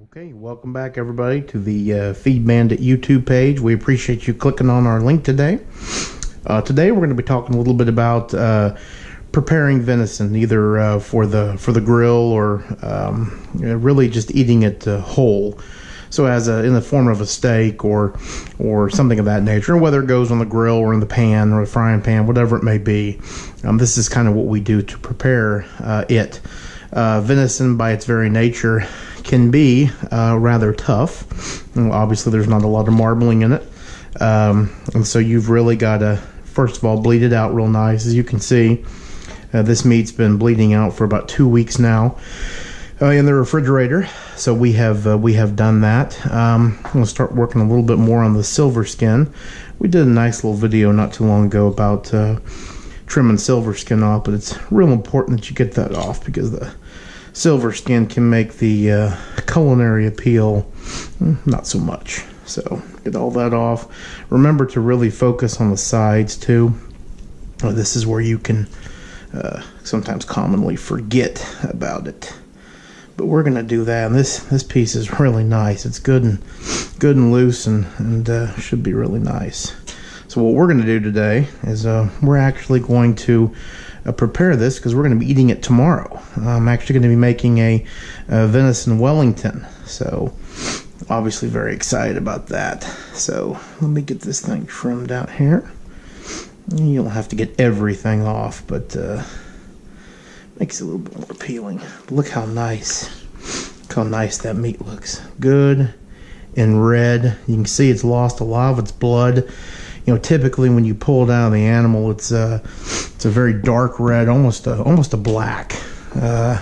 Okay, welcome back everybody to the Feed Bandit YouTube page. We appreciate you clicking on our link today. Today we're going to be talking a little bit about preparing venison, either for the grill or really just eating it whole. So as in the form of a steak or something of that nature, and whether it goes on the grill or in the pan or the frying pan, whatever it may be. This is kind of what we do to prepare it. Venison, by its very nature, can be rather tough. And obviously, there's not a lot of marbling in it, and so you've really got to, first of all, bleed it out real nice. As you can see, this meat's been bleeding out for about 2 weeks now in the refrigerator. So we have done that. I'm going to start working a little bit more on the silver skin. We did a nice little video not too long ago about trimming silver skin off, but it's real important that you get that off because the silver skin can make the culinary appeal not so much. So get all that off. Remember to really focus on the sides too. This is where you can sometimes commonly forget about it, but we're gonna do that. And this piece is really nice. It's good and loose and should be really nice. So what we're going to do today is we're actually going to prepare this because we're going to be eating it tomorrow. I'm actually going to be making a venison Wellington. So obviously very excited about that. So let me get this thing trimmed out here. You don't have to get everything off, but makes it a little bit more appealing. Look how nice. Look how nice that meat looks. Good and red. You can see it's lost a lot of its blood. You know, typically when you pull it out of the animal, it's a very dark red, almost a black. But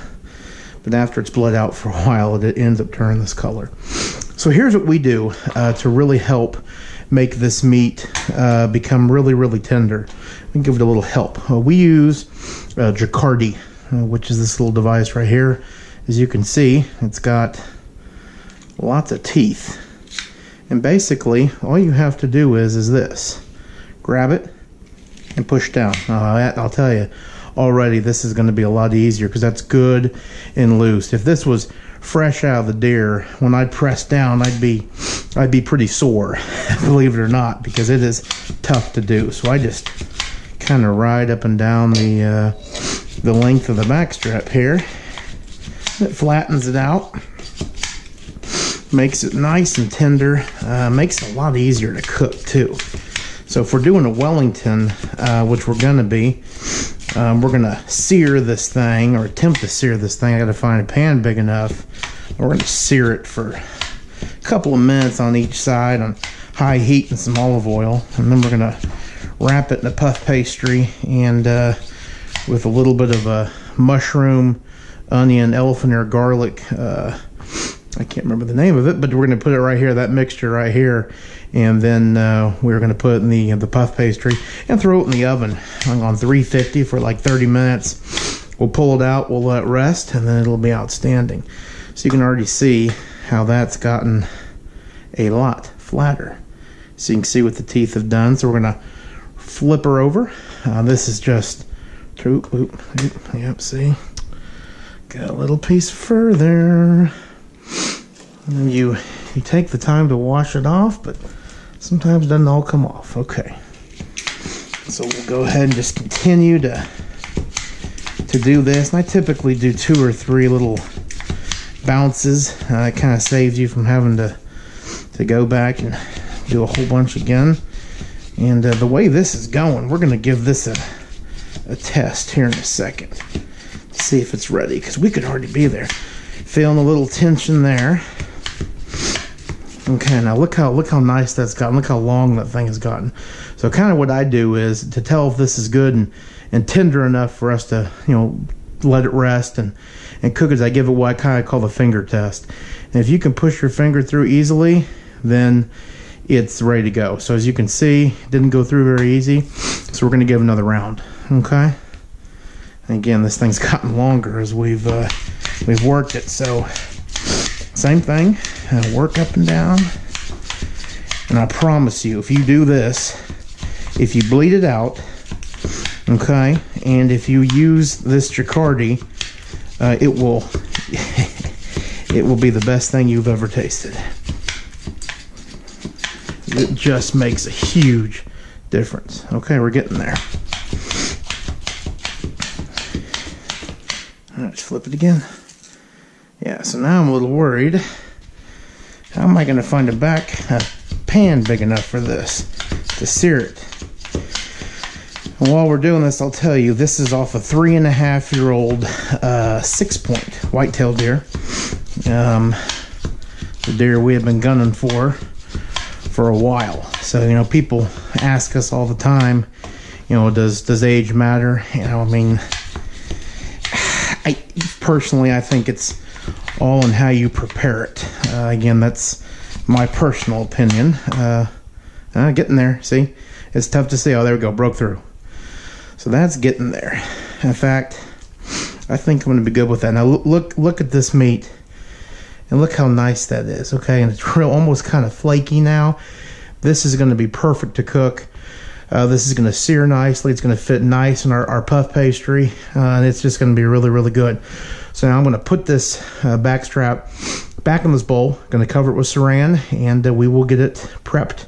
after it's bled out for a while, it ends up turning this color. So here's what we do to really help make this meat become really, really tender. And give it a little help. We use Jacquardi, which is this little device right here. As you can see, it's got lots of teeth. And basically, all you have to do is this. Grab it and push down. I'll tell you, already this is going to be a lot easier because that's good and loose. If this was fresh out of the deer, when I press down, I'd be pretty sore, believe it or not, because it is tough to do. So I just kind of ride up and down the length of the back strap here. It flattens it out. Makes it nice and tender, makes it a lot easier to cook too. So if we're doing a Wellington, which we're gonna be, we're gonna sear this thing, or attempt to sear this thing. I gotta find a pan big enough. We're gonna sear it for a couple of minutes on each side on high heat and some olive oil, and then we're gonna wrap it in a puff pastry and with a little bit of a mushroom, onion, elephant ear garlic. I can't remember the name of it, but we're going to put it right here, that mixture right here, and then we're going to put it in the puff pastry and throw it in the oven on 350 for like 30 minutes. We'll pull it out, we'll let it rest, and then it'll be outstanding. So you can already see how that's gotten a lot flatter. So you can see what the teeth have done. So we're going to flip her over. This is just, yep, see? Got a little piece further. And you take the time to wash it off, but sometimes it doesn't all come off. Okay, so we'll go ahead and just continue to do this. And I typically do 2 or 3 little bounces. It kind of saves you from having to go back and do a whole bunch again. And the way this is going, we're going to give this a test here in a second to see if it's ready, because we could already be there. Feeling a little tension there. Okay, now look how nice that's gotten. Look how long that thing has gotten. So kind of what I do is to tell if this is good and tender enough for us to, let it rest and cook it. I give it what I kind of call the finger test. And if you can push your finger through easily, then it's ready to go. So as you can see, it didn't go through very easy. So we're going to give another round. Okay. And again, this thing's gotten longer as we've worked it. So same thing, work up and down. And I promise you, if you do this, if you bleed it out, okay, and if you use this Jacquardi, it it will be the best thing you've ever tasted. It just makes a huge difference. Okay, we're getting there. All right, let's flip it again. Yeah, so now I'm a little worried. How am I going to find a pan big enough for this to sear it? And while we're doing this, I'll tell you, this is off a 3.5-year-old 6-point whitetail deer. The deer we have been gunning for a while. So, you know, people ask us all the time, you know, does age matter? You know, I mean, I think it's all in how you prepare it. Again, that's my personal opinion. Getting there. See, it's tough to see. Oh, there we go, broke through. So that's getting there. In fact, I think I'm going to be good with that. Now look at this meat, and look how nice that is. Okay, and it's real, almost kind of flaky now. This is going to be perfect to cook. This is going to sear nicely. It's going to fit nice in our puff pastry, and it's just going to be really, really good. So now I'm going to put this back strap back in this bowl. Going to cover it with saran, and we will get it prepped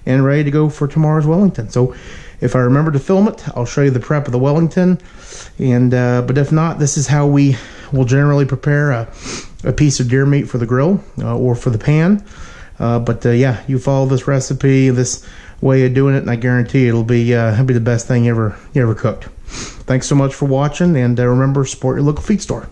and ready to go for tomorrow's Wellington. So if I remember to film it, I'll show you the prep of the Wellington. And but if not, this is how we will generally prepare a piece of deer meat for the grill or for the pan. Yeah, you follow this recipe, this way of doing it, and I guarantee it'll be the best thing you ever cooked. Thanks so much for watching, and remember, support your local feed store.